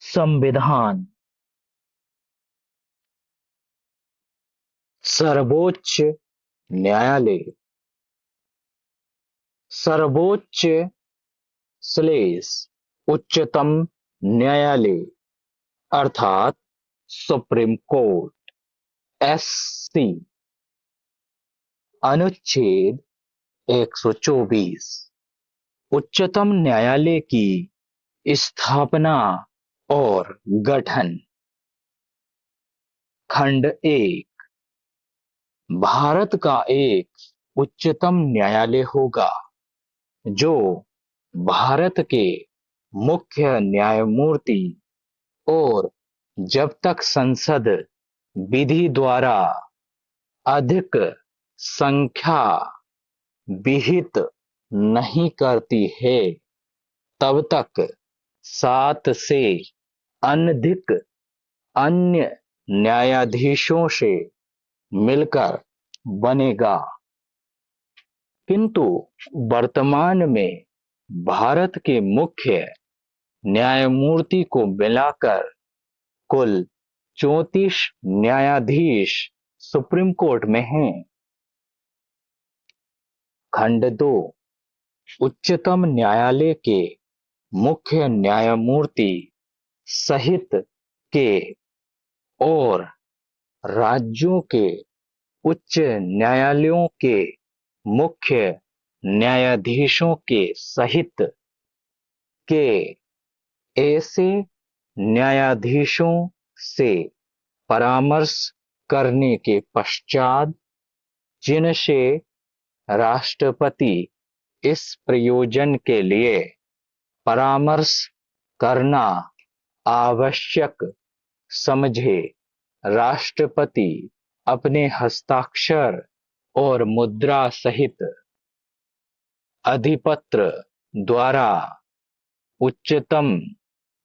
संविधान सर्वोच्च न्यायालय सर्वोच्च स्लेश उच्चतम न्यायालय अर्थात सुप्रीम कोर्ट एससी अनुच्छेद 124 उच्चतम न्यायालय की स्थापना और गठन। खंड 1 भारत का एक उच्चतम न्यायालय होगा जो भारत के मुख्य न्यायमूर्ति और जब तक संसद विधि द्वारा अधिक संख्या विहित नहीं करती है तब तक 7 से अनधिक अन्य न्यायाधीशों से मिलकर बनेगा। किंतु वर्तमान में भारत के मुख्य न्यायमूर्ति को मिलाकर कुल 34 न्यायाधीश सुप्रीम कोर्ट में हैं। खंड 2 उच्चतम न्यायालय के मुख्य न्यायमूर्ति सहित के और राज्यों के उच्च न्यायालयों के मुख्य न्यायाधीशों के सहित के ऐसे न्यायाधीशों से परामर्श करने के पश्चात जिनसे राष्ट्रपति इस प्रयोजन के लिए परामर्श करना आवश्यक समझे राष्ट्रपति अपने हस्ताक्षर और मुद्रा सहित अधिपत्र द्वारा उच्चतम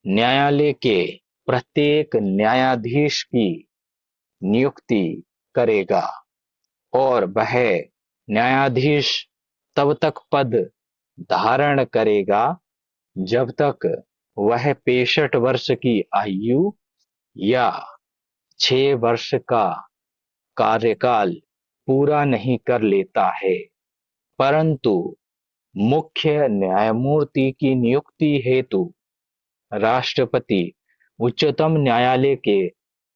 न्यायालय के प्रत्येक न्यायाधीश की नियुक्ति करेगा और वह न्यायाधीश तब तक पद धारण करेगा जब तक वह 65 वर्ष की आयु या 6 वर्ष का कार्यकाल पूरा नहीं कर लेता है। परंतु मुख्य न्यायमूर्ति की नियुक्ति हेतु राष्ट्रपति उच्चतम न्यायालय के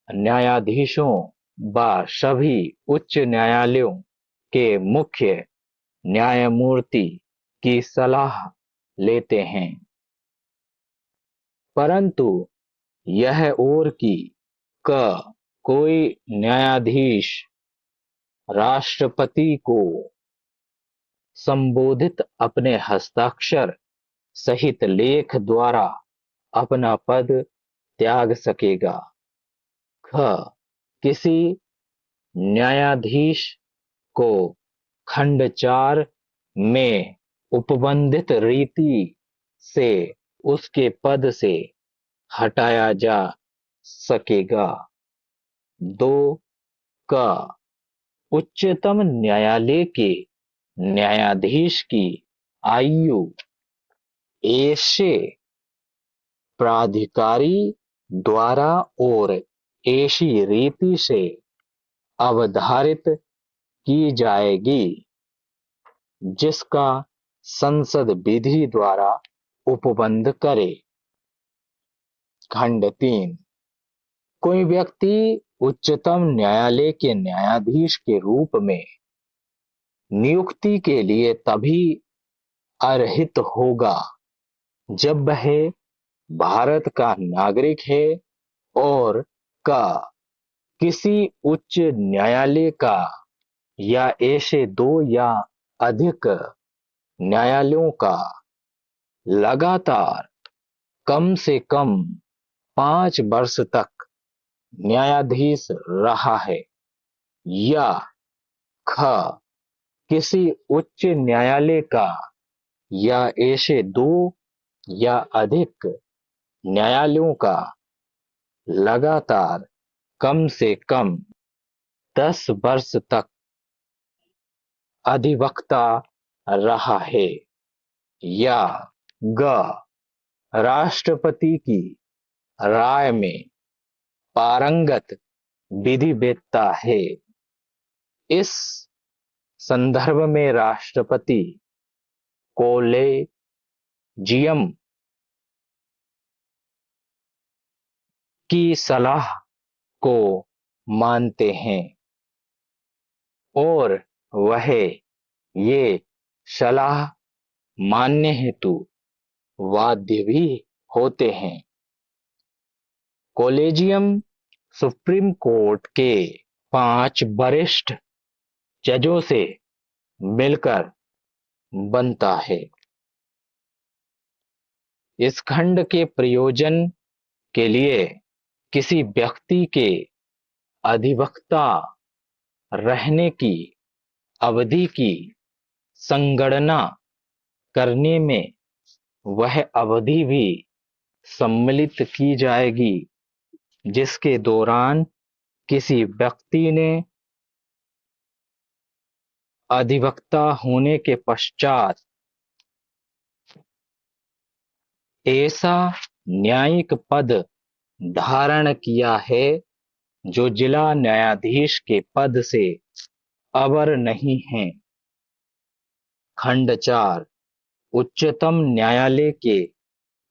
न्यायाधीशों व सभी उच्च न्यायालयों के मुख्य न्यायमूर्ति की सलाह लेते हैं। परंतु यह और कि कोई न्यायाधीश राष्ट्रपति को संबोधित अपने हस्ताक्षर सहित लेख द्वारा अपना पद त्याग सकेगा। किसी न्यायाधीश को खंड 4 में उपबंधित रीति से उसके पद से हटाया जा सकेगा। 2 उच्चतम न्यायालय के न्यायाधीश की आयु ऐसे प्राधिकारी द्वारा और ऐसी रीति से अवधारित की जाएगी जिसका संसद विधि द्वारा उपबंध करे। खंड 3 कोई व्यक्ति उच्चतम न्यायालय के न्यायाधीश के रूप में नियुक्ति के लिए तभी अर्हित होगा जब वह भारत का नागरिक है और किसी उच्च न्यायालय का या ऐसे 2 या अधिक न्यायालयों का लगातार कम से कम 5 वर्ष तक न्यायाधीश रहा है या किसी उच्च न्यायालय का या ऐसे 2 या अधिक न्यायालयों का लगातार कम से कम 10 वर्ष तक अधिवक्ता रहा है या राष्ट्रपति की राय में पारंगत विधिवेत्ता है। इस संदर्भ में राष्ट्रपति कोलेजियम की सलाह को मानते हैं और वह ये सलाह मानने हेतु बाध्य भी होते हैं। कोलेजियम सुप्रीम कोर्ट के 5 वरिष्ठ जजों से मिलकर बनता है। इस खंड के प्रयोजन के लिए किसी व्यक्ति के अधिवक्ता रहने की अवधि की संगणना करने में वह अवधि भी सम्मिलित की जाएगी जिसके दौरान किसी व्यक्ति ने अधिवक्ता होने के पश्चात ऐसा न्यायिक पद धारण किया है जो जिला न्यायाधीश के पद से अवर नहीं है। खंड 4 उच्चतम न्यायालय के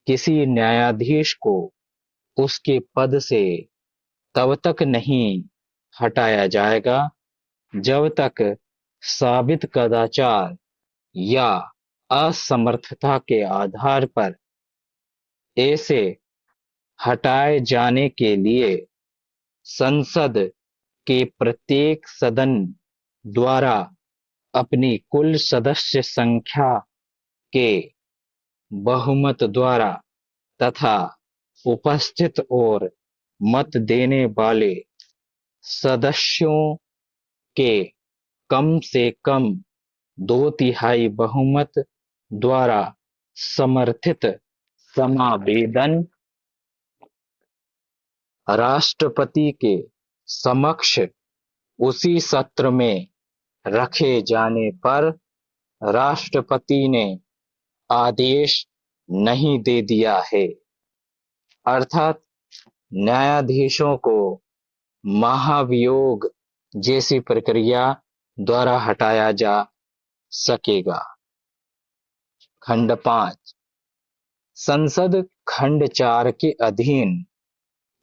किसी न्यायाधीश को उसके पद से तब तक नहीं हटाया जाएगा जब तक साबित कदाचार या असमर्थता के आधार पर ऐसे हटाए जाने के लिए संसद के प्रत्येक सदन द्वारा अपनी कुल सदस्य संख्या के बहुमत द्वारा तथा उपस्थित और मत देने वाले सदस्यों के कम से कम 2/3 बहुमत द्वारा समर्थित समावेदन राष्ट्रपति के समक्ष उसी सत्र में रखे जाने पर राष्ट्रपति ने आदेश नहीं दे दिया है, अर्थात न्यायाधीशों को महाभियोग जैसी प्रक्रिया द्वारा हटाया जा सकेगा। खंड 5 संसद खंड 4 के अधीन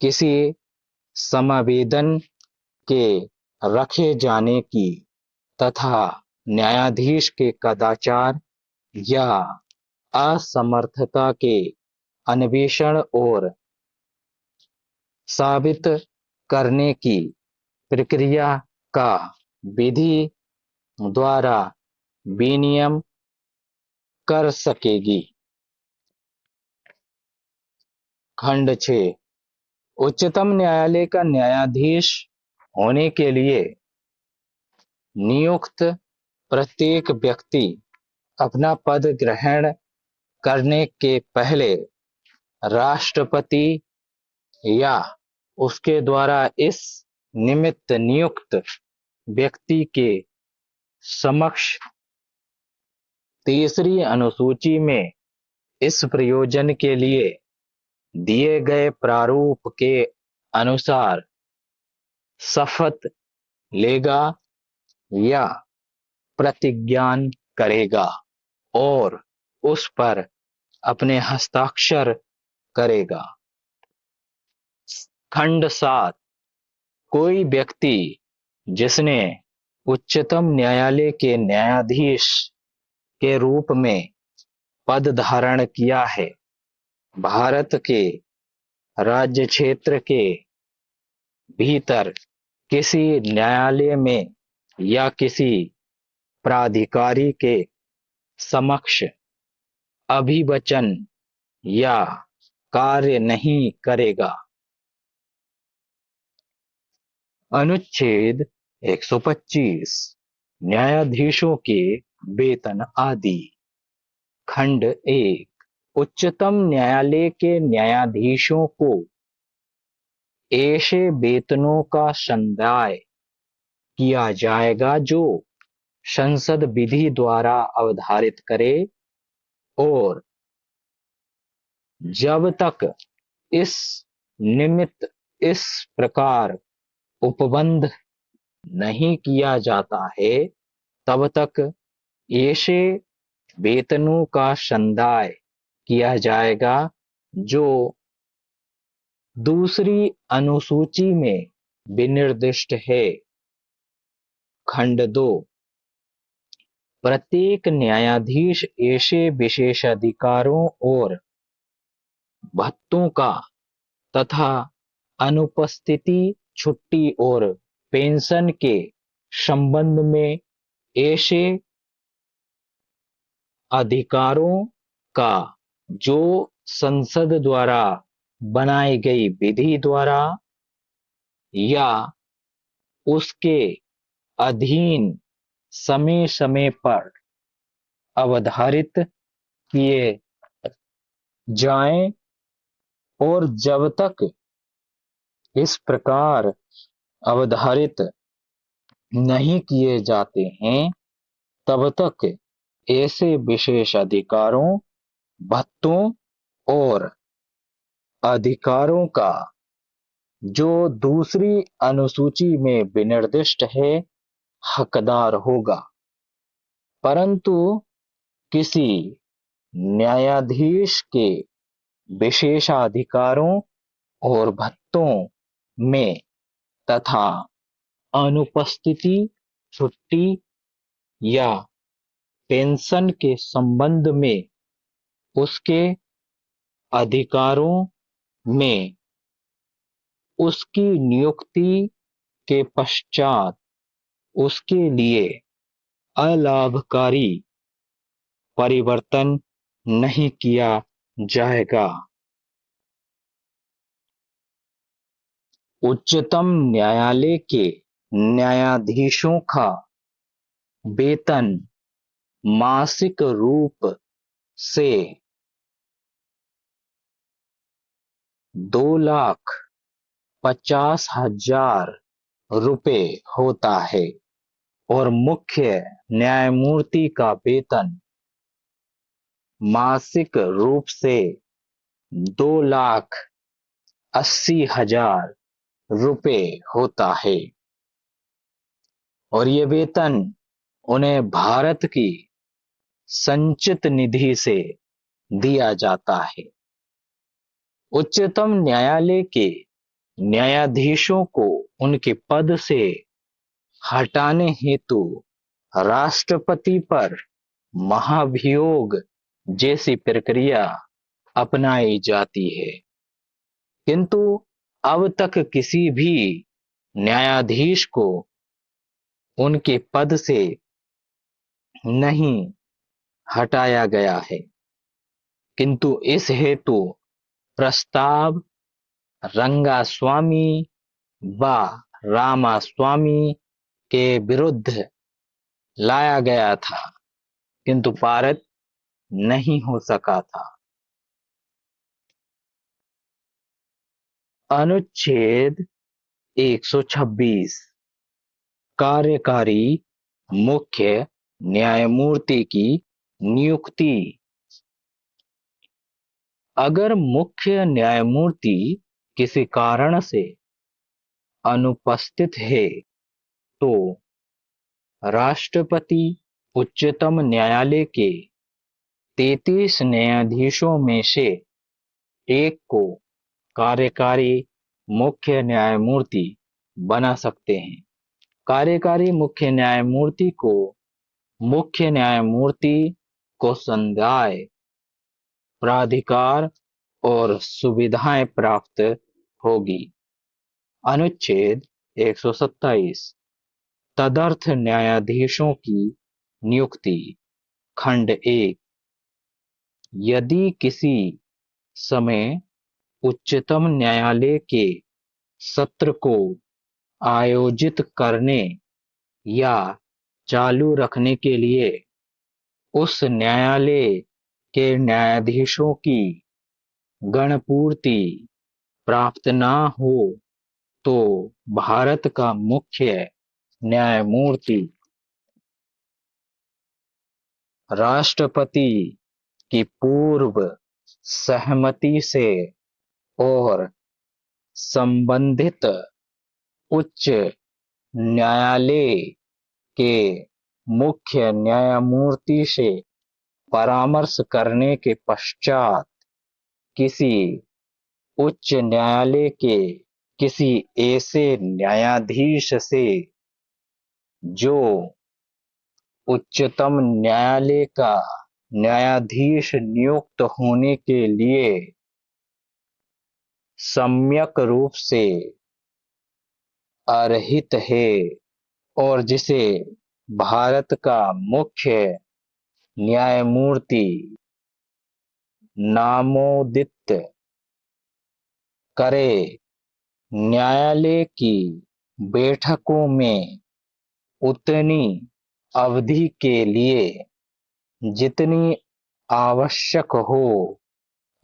किसी समावेदन के रखे जाने की तथा न्यायाधीश के कदाचार या असमर्थता के अन्वेषण और साबित करने की प्रक्रिया का विधि द्वारा विनियम कर सकेगी। खंड 6 उच्चतम न्यायालय का न्यायाधीश होने के लिए नियुक्त प्रत्येक व्यक्ति अपना पद ग्रहण करने के पहले राष्ट्रपति या उसके द्वारा इस निमित्त नियुक्त व्यक्ति के समक्ष तीसरी अनुसूची में इस प्रयोजन के लिए दिए गए प्रारूप के अनुसार शपथ लेगा या प्रतिज्ञान करेगा और उस पर अपने हस्ताक्षर करेगा। खंड 7 कोई व्यक्ति जिसने उच्चतम न्यायालय के न्यायाधीश के रूप में पद धारण किया है, भारत के राज्य क्षेत्र के भीतर किसी न्यायालय में या किसी प्राधिकारी के समक्ष अभिवचन या कार्य नहीं करेगा। अनुच्छेद 125 न्यायाधीशों के वेतन आदि। खंड 1 उच्चतम न्यायालय के न्यायाधीशों को ऐसे वेतनों का संदाय किया जाएगा जो संसद विधि द्वारा अवधारित करे और जब तक इस निमित्त इस प्रकार उपबंध नहीं किया जाता है, तब तक ऐसे वेतनों का संदाय किया जाएगा जो दूसरी अनुसूची में विनिर्दिष्ट है। खंड 2। प्रत्येक न्यायाधीश ऐसे विशेषाधिकारों और भत्तों का तथा अनुपस्थिति, छुट्टी और पेंशन के संबंध में ऐसे अधिकारों का जो संसद द्वारा बनाई गई विधि द्वारा या उसके अधीन समय समय पर अवधारित किए जाएं, और जब तक इस प्रकार अवधारित नहीं किए जाते हैं, तब तक ऐसे विशेष अधिकारों, भत्तों और अधिकारों का जो दूसरी अनुसूची में विनिर्दिष्ट है हकदार होगा। परंतु किसी न्यायाधीश के विशेषाधिकारों और भत्तों में तथा अनुपस्थिति, छुट्टी या पेंशन के संबंध में उसके अधिकारों में उसकी नियुक्ति के पश्चात उसके लिए अलाभकारी परिवर्तन नहीं किया जाएगा। उच्चतम न्यायालय के न्यायाधीशों का वेतन मासिक रूप से 2,50,000 रुपए होता है और मुख्य न्यायमूर्ति का वेतन मासिक रूप से 2,80,000 रुपए होता है, और ये वेतन उन्हें भारत की संचित निधि से दिया जाता है। उच्चतम न्यायालय के न्यायाधीशों को उनके पद से हटाने हेतु राष्ट्रपति पर महाभियोग जैसी प्रक्रिया अपनाई जाती है, किंतु अब तक किसी भी न्यायाधीश को उनके पद से नहीं हटाया गया है, किंतु इस हेतु प्रस्ताव रंगास्वामी व रामास्वामी के विरुद्ध लाया गया था, किंतु पारित नहीं हो सका था। अनुच्छेद 126 कार्यकारी मुख्य न्यायमूर्ति की नियुक्ति। अगर मुख्य न्यायमूर्ति किसी कारण से अनुपस्थित है, तो राष्ट्रपति उच्चतम न्यायालय के 33 न्यायाधीशों में से एक को कार्यकारी मुख्य न्यायमूर्ति बना सकते हैं। कार्यकारी मुख्य न्यायमूर्ति को मुख्य न्यायमूर्ति को संदाय, प्राधिकार और सुविधाएं प्राप्त होगी। अनुच्छेद 127 तदर्थ न्यायाधीशों की नियुक्ति। खंड 1। यदि किसी समय उच्चतम न्यायालय के सत्र को आयोजित करने या चालू रखने के लिए उस न्यायालय के न्यायाधीशों की गणपूर्ति प्राप्त न हो, तो भारत का मुख्य न्यायमूर्ति राष्ट्रपति की पूर्व सहमति से और संबंधित उच्च न्यायालय के मुख्य न्यायमूर्ति से परामर्श करने के पश्चात किसी उच्च न्यायालय के किसी ऐसे न्यायाधीश से जो उच्चतम न्यायालय का न्यायाधीश नियुक्त होने के लिए सम्यक रूप से अर्हित है और जिसे भारत का मुख्य न्यायमूर्ति नामोदित करे, न्यायालय की बैठकों में उतनी अवधि के लिए जितनी आवश्यक हो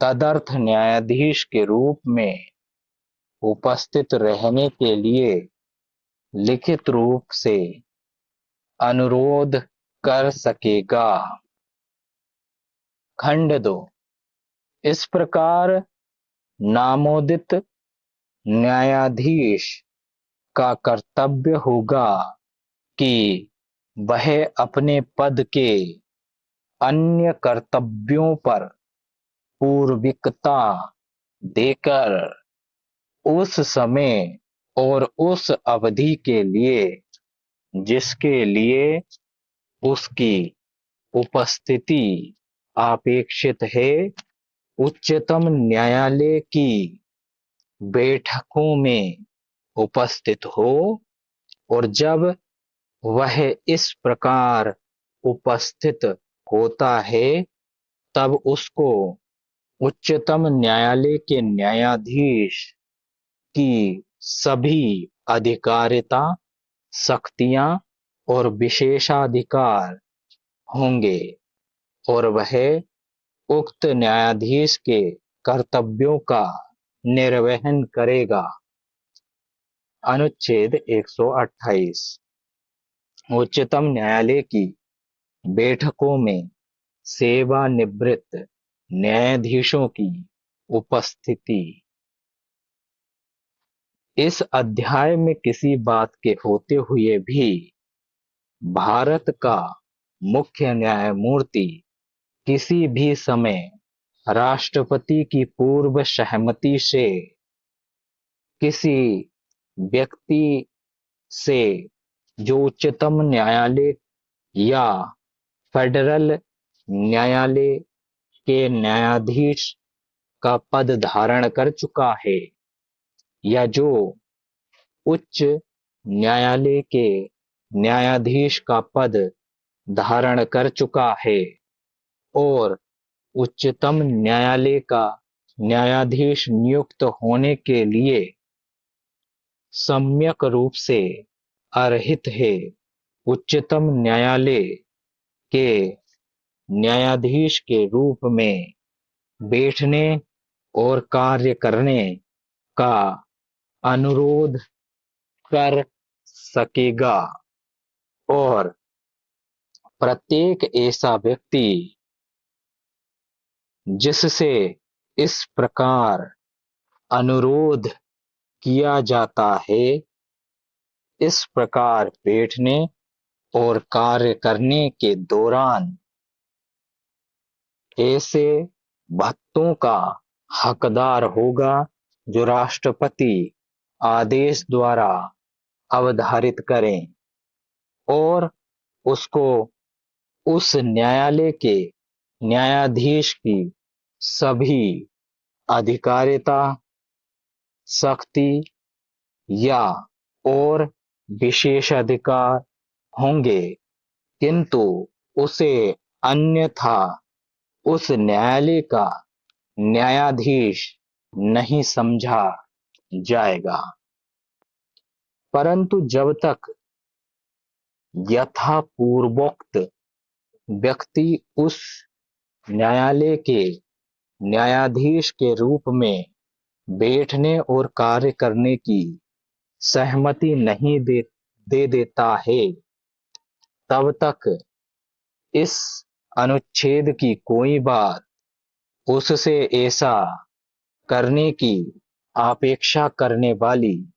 तदर्थ न्यायाधीश के रूप में उपस्थित रहने के लिए लिखित रूप से अनुरोध कर सकेगा। खंड 2। इस प्रकार नामोदित न्यायाधीश का कर्तव्य होगा कि वह अपने पद के अन्य कर्तव्यों पर पूर्विकता देकर उस समय और उस अवधि के लिए जिसके लिए उसकी उपस्थिति अपेक्षित है, उच्चतम न्यायालय की बैठकों में उपस्थित हो और जब वह इस प्रकार उपस्थित होता है तब उसको उच्चतम न्यायालय के न्यायाधीश की सभी अधिकारिता, शक्तियां और विशेषाधिकार होंगे और वह उक्त न्यायाधीश के कर्तव्यों का निर्वहन करेगा। अनुच्छेद 128 उच्चतम न्यायालय की बैठकों में सेवानिवृत्त न्यायाधीशों की उपस्थिति। इस अध्याय में किसी बात के होते हुए भी भारत का मुख्य न्यायमूर्ति किसी भी समय राष्ट्रपति की पूर्व सहमति से किसी व्यक्ति से जो उच्चतम न्यायालय या फेडरल न्यायालय के न्यायाधीश का पद धारण कर चुका है या जो उच्च न्यायालय के न्यायाधीश का पद धारण कर चुका है और उच्चतम न्यायालय का न्यायाधीश नियुक्त होने के लिए सम्यक रूप से अर्हित है, उच्चतम न्यायालय के न्यायाधीश के रूप में बैठने और कार्य करने का अनुरोध कर सकेगा और प्रत्येक ऐसा व्यक्ति जिससे इस प्रकार अनुरोध किया जाता है, इस प्रकार बैठने और कार्य करने के दौरान ऐसे भत्तों का हकदार होगा जो राष्ट्रपति आदेश द्वारा अवधारित करें और उसको उस न्यायालय के न्यायाधीश की सभी अधिकारिता, शक्ति या और विशेषाधिकार होंगे, किंतु उसे अन्यथा उस न्यायालय का न्यायाधीश नहीं समझा जाएगा। परंतु जब तक यथापूर्वोक्त व्यक्ति उस न्यायालय के न्यायाधीश के रूप में बैठने और कार्य करने की सहमति नहीं दे देता है, तब तक इस अनुच्छेद की कोई बात उससे ऐसा करने की अपेक्षा करने वाली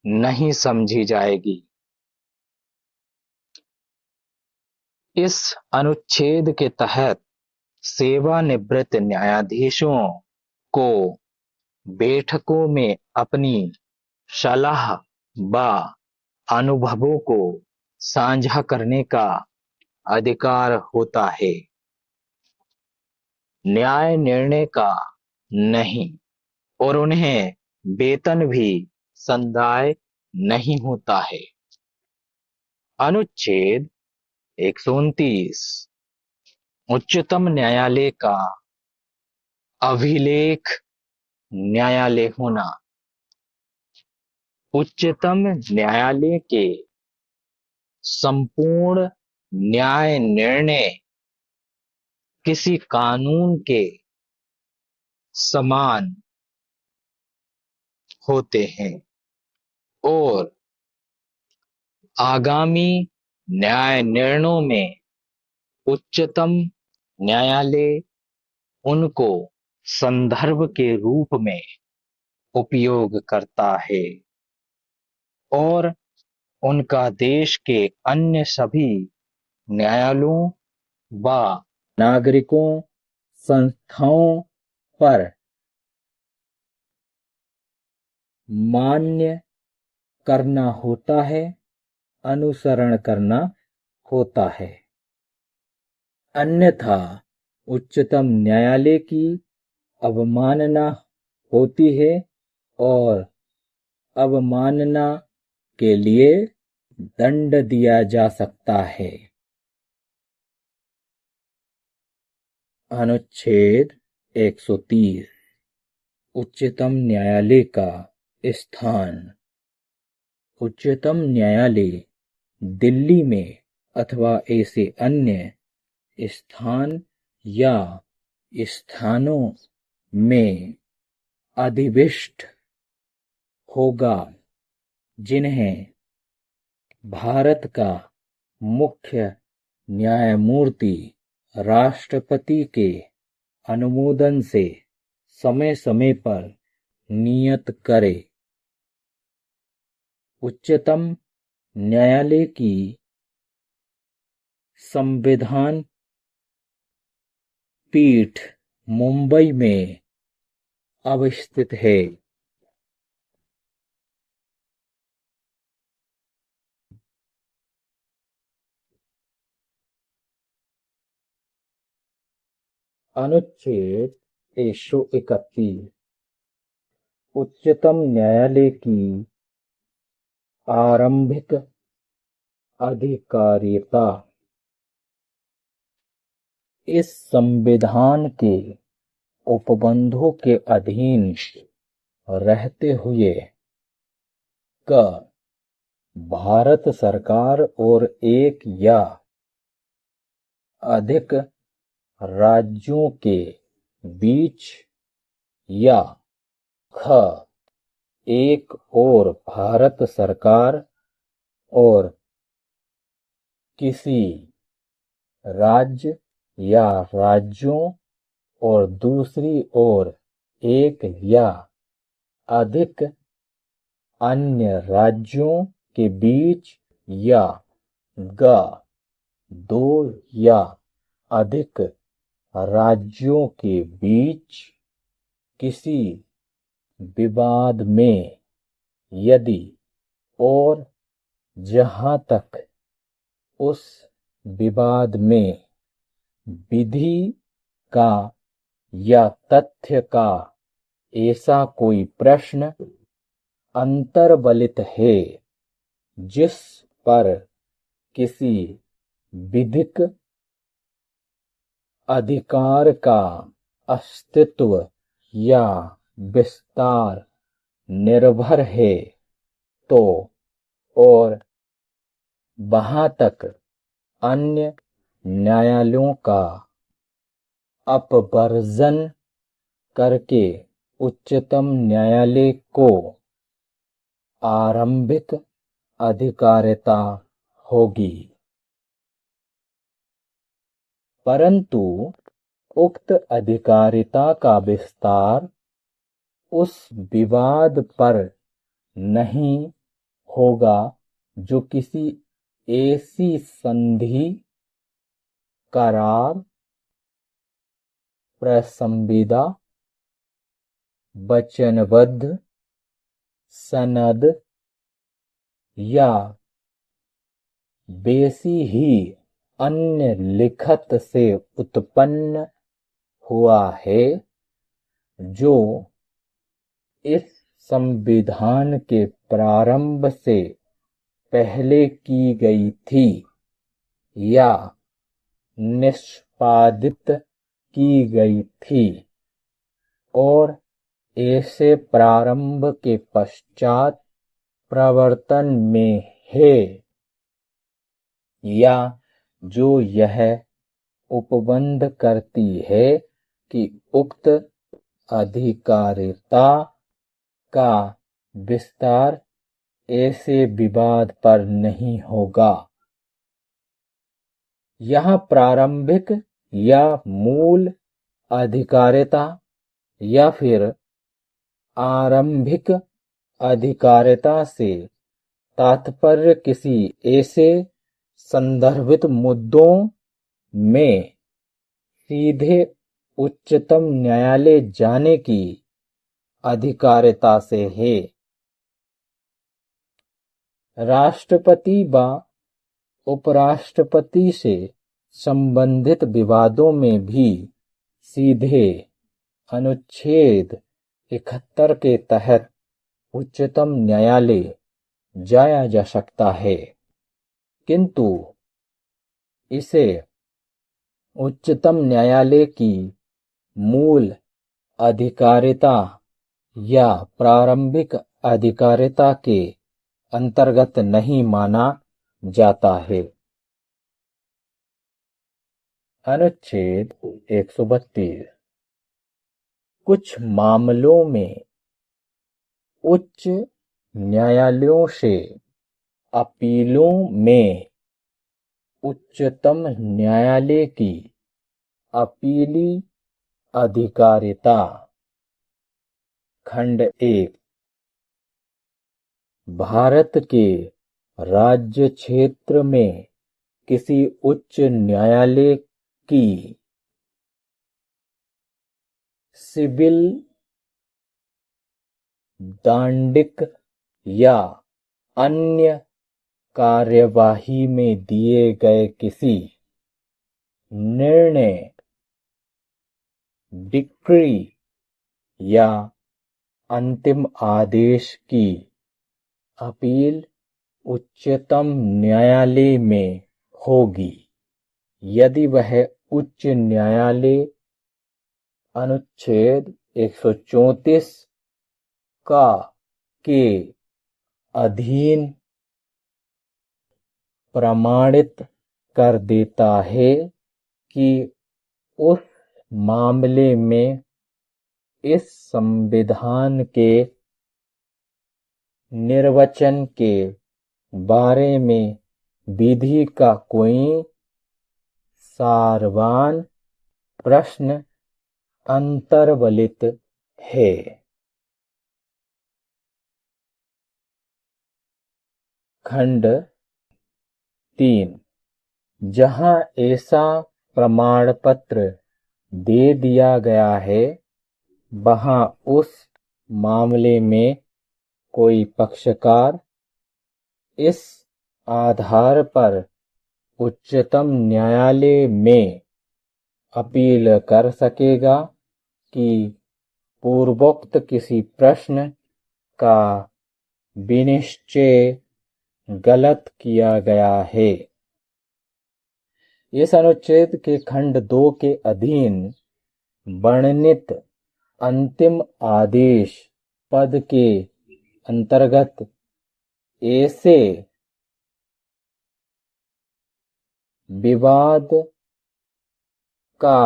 नहीं समझी जाएगी। इस अनुच्छेद के तहत सेवानिवृत्त न्यायाधीशों को बैठकों में अपनी सलाह व अनुभवों को साझा करने का अधिकार होता है, न्याय निर्णय का नहीं, और उन्हें वेतन भी संदाय नहीं होता है। अनुच्छेद 129 उच्चतम न्यायालय का अभिलेख न्यायालय होना। उच्चतम न्यायालय के संपूर्ण न्याय निर्णय किसी कानून के समान होते हैं और आगामी न्याय निर्णयों में उच्चतम न्यायालय उनको संदर्भ के रूप में उपयोग करता है और उनका देश के अन्य सभी न्यायालयों व नागरिकों संस्थाओं पर मान्य करना होता है, अनुसरण करना होता है। अन्यथा उच्चतम न्यायालय की अवमानना होती है और अवमानना के लिए दंड दिया जा सकता है। अनुच्छेद 130 उच्चतम न्यायालय का स्थान। उच्चतम न्यायालय दिल्ली में अथवा ऐसे अन्य स्थान या स्थानों में अधिविष्ट होगा जिन्हें भारत का मुख्य न्यायमूर्ति राष्ट्रपति के अनुमोदन से समय समय पर नियत करे। उच्चतम न्यायालय की संविधान पीठ मुंबई में अवस्थित है। अनुच्छेद 131 उच्चतम न्यायालय की आरंभिक अधिकारिता। इस संविधान के उपबंधों के अधीन रहते हुए क भारत सरकार और एक या अधिक राज्यों के बीच या ख एक और भारत सरकार और किसी राज्य या राज्यों और दूसरी ओर एक या अधिक अन्य राज्यों के बीच या ग दो या अधिक राज्यों के बीच किसी विवाद में यदि और जहां तक उस विवाद में विधि का या तथ्य का ऐसा कोई प्रश्न अंतर्वलित है जिस पर किसी विधिक अधिकार का अस्तित्व या विस्तार निर्भर है, तो और वहां तक अन्य न्यायालयों का अपवर्जन करके उच्चतम न्यायालय को आरंभिक अधिकारिता होगी। परंतु उक्त अधिकारिता का विस्तार उस विवाद पर नहीं होगा जो किसी ऐसी संधि, करार, प्रसंविदा, वचनबद्ध, सनद या बेसी ही अन्य लिखत से उत्पन्न हुआ है, जो इस संविधान के प्रारंभ से पहले की गई थी या निष्पादित की गई थी और ऐसे प्रारंभ के पश्चात प्रवर्तन में है, या जो यह उपबंध करती है कि उक्त अधिकारिता का विस्तार ऐसे विवाद पर नहीं होगा। यह प्रारंभिक या मूल अधिकारिता या फिर आरंभिक अधिकारिता से तात्पर्य किसी ऐसे संदर्भित मुद्दों में सीधे उच्चतम न्यायालय जाने की अधिकारिता से है। राष्ट्रपति व उपराष्ट्रपति से संबंधित विवादों में भी सीधे अनुच्छेद 71 के तहत उच्चतम न्यायालय जाया जा सकता है, किंतु इसे उच्चतम न्यायालय की मूल अधिकारिता या प्रारंभिक अधिकारिता के अंतर्गत नहीं माना जाता है। अनुच्छेद 132 कुछ मामलों में उच्च न्यायालयों से अपीलों में उच्चतम न्यायालय की अपीली अधिकारिता। खंड 1 भारत के राज्य क्षेत्र में किसी उच्च न्यायालय की सिविल, दांडिक या अन्य कार्यवाही में दिए गए किसी निर्णय, डिक्री या अंतिम आदेश की अपील उच्चतम न्यायालय में होगी, यदि वह उच्च न्यायालय अनुच्छेद 134 का के अधीन प्रमाणित कर देता है कि उस मामले में इस संविधान के निर्वचन के बारे में विधि का कोई सारवान प्रश्न अंतर्वलित है। खंड 3 जहां ऐसा प्रमाण पत्र दे दिया गया है, वहां उस मामले में कोई पक्षकार इस आधार पर उच्चतम न्यायालय में अपील कर सकेगा कि पूर्वोक्त किसी प्रश्न का विनिश्चय गलत किया गया है। इस अनुच्छेद के खंड 2 के अधीन वर्णित अंतिम आदेश पद के अंतर्गत ऐसे विवाद का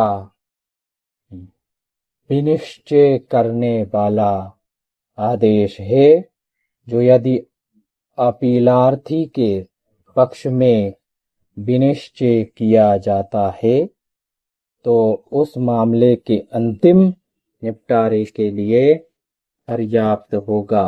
विनिश्चय करने वाला आदेश है, जो यदि अपीलार्थी के पक्ष में विनिश्चय किया जाता है तो उस मामले के अंतिम निपटारे के लिए पर्याप्त होगा।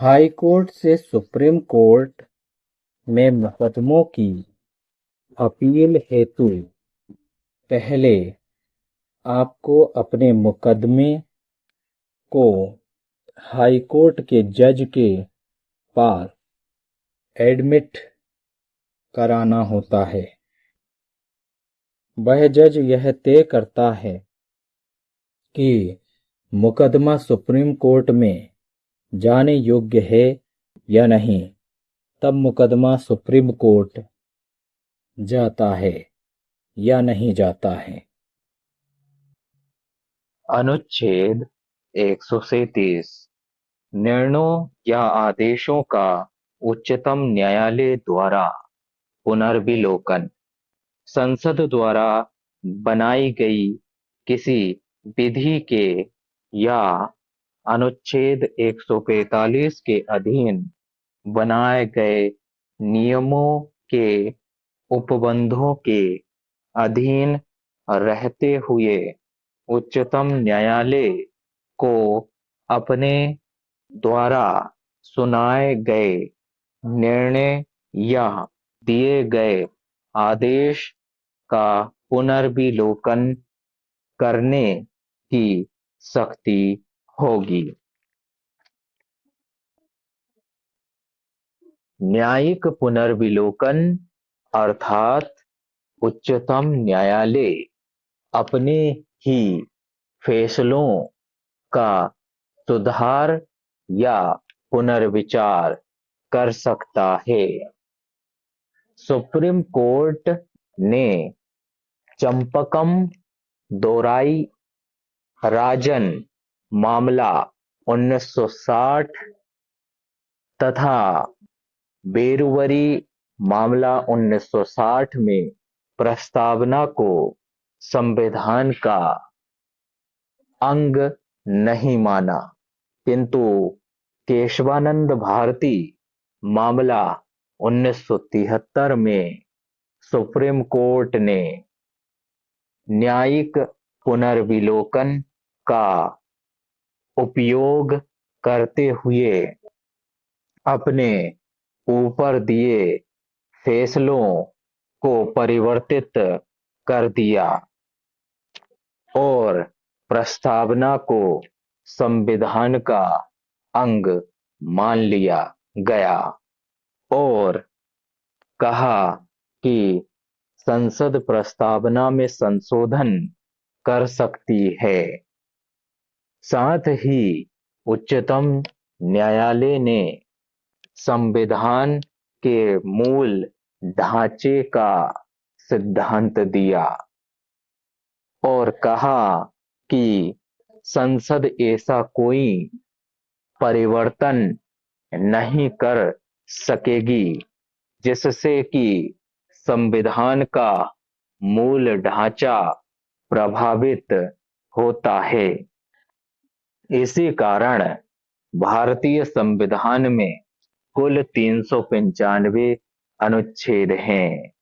हाई कोर्ट से सुप्रीम कोर्ट में मुकदमों की अपील हेतु पहले आपको अपने मुकदमे को हाई कोर्ट के जज के पास एडमिट कराना होता है। वह जज यह तय करता है कि मुकदमा सुप्रीम कोर्ट में जाने योग्य है या नहीं, तब मुकदमा सुप्रीम कोर्ट जाता है या नहीं जाता है। अनुच्छेद 137 निर्णयों या आदेशों का उच्चतम न्यायालय द्वारा पुनर्विलोकन संसद द्वारा बनाई गई किसी विधि के या अनुच्छेद 145 के अधीन बनाए गए नियमों के उपबंधों के अधीन रहते हुए उच्चतम न्यायालय को अपने द्वारा सुनाए गए निर्णय या दिए गए आदेश का पुनर्विलोकन करने की शक्ति होगी। न्यायिक पुनर्विलोकन अर्थात उच्चतम न्यायालय अपने ही फैसलों का सुधार या पुनर्विचार कर सकता है। सुप्रीम कोर्ट ने चंपकम दोराई राजन मामला 1960 तथा बेरुवरी मामला 1960 में प्रस्तावना को संविधान का अंग नहीं माना, किंतु केशवानंद भारती मामला 1973 में सुप्रीम कोर्ट ने न्यायिक पुनर्विलोकन का उपयोग करते हुए अपने ऊपर दिए फैसलों को परिवर्तित कर दिया और प्रस्तावना को संविधान का अंग मान लिया गया और कहा कि संसद प्रस्तावना में संशोधन कर सकती है। साथ ही उच्चतम न्यायालय ने संविधान के मूल ढांचे का सिद्धांत दिया और कहा कि संसद ऐसा कोई परिवर्तन नहीं कर सकेगी जिससे कि संविधान का मूल ढांचा प्रभावित होता है। इसी कारण भारतीय संविधान में कुल 395 अनुच्छेद हैं।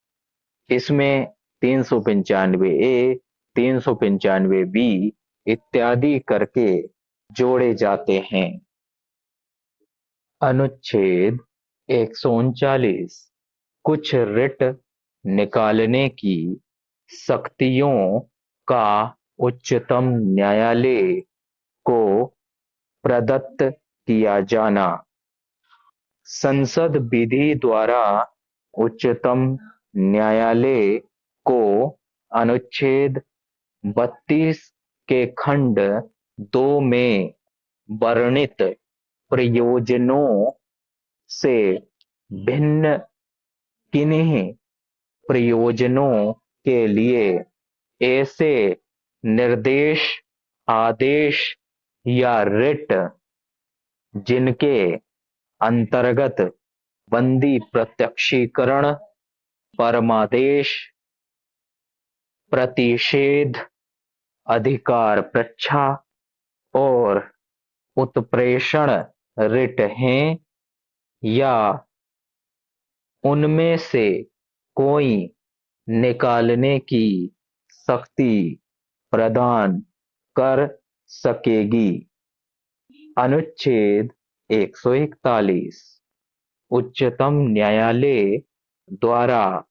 इसमें 395A, 395B इत्यादि करके जोड़े जाते हैं। अनुच्छेद 139 कुछ रिट निकालने की शक्तियों का उच्चतम न्यायालय को प्रदत्त किया जाना। संसद विधि द्वारा उच्चतम न्यायालय को अनुच्छेद 32 के खंड 2 में वर्णित प्रयोजनों से भिन्न किन्हीं प्रयोजनों के लिए ऐसे निर्देश, आदेश या रिट जिनके अंतर्गत बंदी प्रत्यक्षीकरण, परमादेश, प्रतिषेध, अधिकार पृच्छा और उत्प्रेषण रिट हैं या उनमें से कोई निकालने की शक्ति प्रदान कर सकेगी। अनुच्छेद 141 उच्चतम न्यायालय द्वारा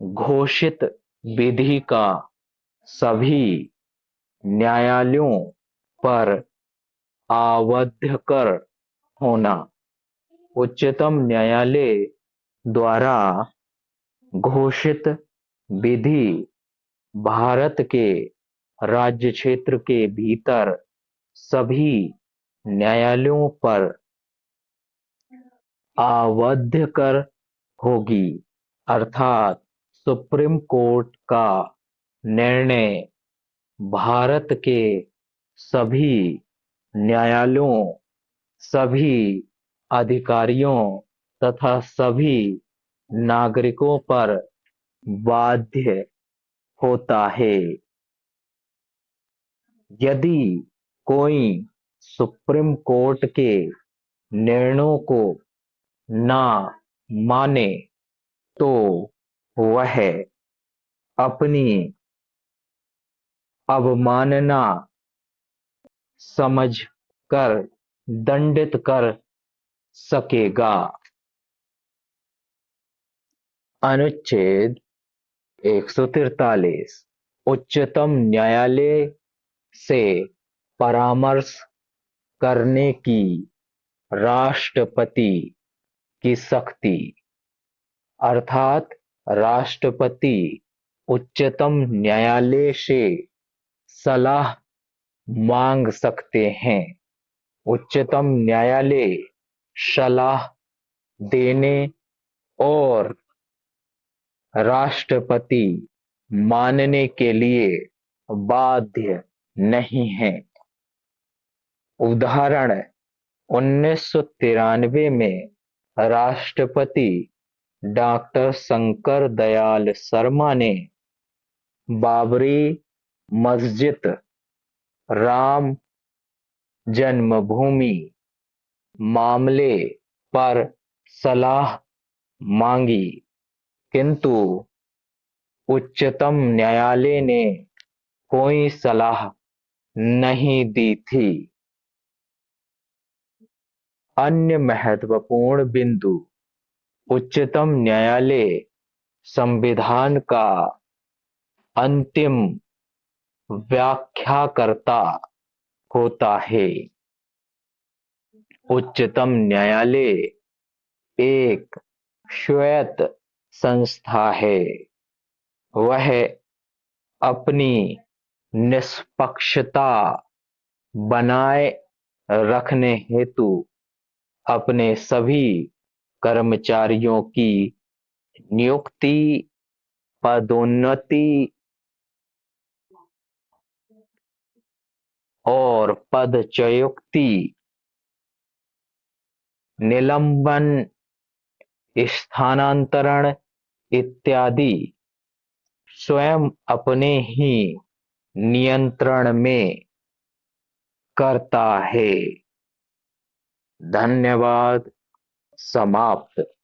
घोषित विधि का सभी न्यायालयों पर आवध्यकर होना। उच्चतम न्यायालय द्वारा घोषित विधि भारत के राज्य क्षेत्र के भीतर सभी न्यायालयों पर आवध्यकर होगी, अर्थात सुप्रीम कोर्ट का निर्णय भारत के सभी न्यायालयों, सभी अधिकारियों तथा सभी नागरिकों पर बाध्य होता है। यदि कोई सुप्रीम कोर्ट के निर्णयों को ना माने तो वह अपनी अवमानना समझकर दंडित कर सकेगा। अनुच्छेद 143 उच्चतम न्यायालय से परामर्श करने की राष्ट्रपति की शक्ति, अर्थात राष्ट्रपति उच्चतम न्यायालय से सलाह मांग सकते हैं। उच्चतम न्यायालय सलाह देने और राष्ट्रपति मानने के लिए बाध्य नहीं है। उदाहरण 1993 में राष्ट्रपति डॉक्टर शंकर दयाल शर्मा ने बाबरी मस्जिद, राम जन्मभूमि मामले पर सलाह मांगी, किंतु उच्चतम न्यायालय ने कोई सलाह नहीं दी थी। अन्य महत्वपूर्ण बिंदु, उच्चतम न्यायालय संविधान का अंतिम व्याख्याकर्ता होता है। उच्चतम न्यायालय एक स्वायत्त संस्था है। वह अपनी निष्पक्षता बनाए रखने हेतु अपने सभी कर्मचारियों की नियुक्ति, पदोन्नति और पदच्युति, निलंबन, स्थानांतरण इत्यादि स्वयं अपने ही नियंत्रण में करता है। धन्यवाद। समाप्त।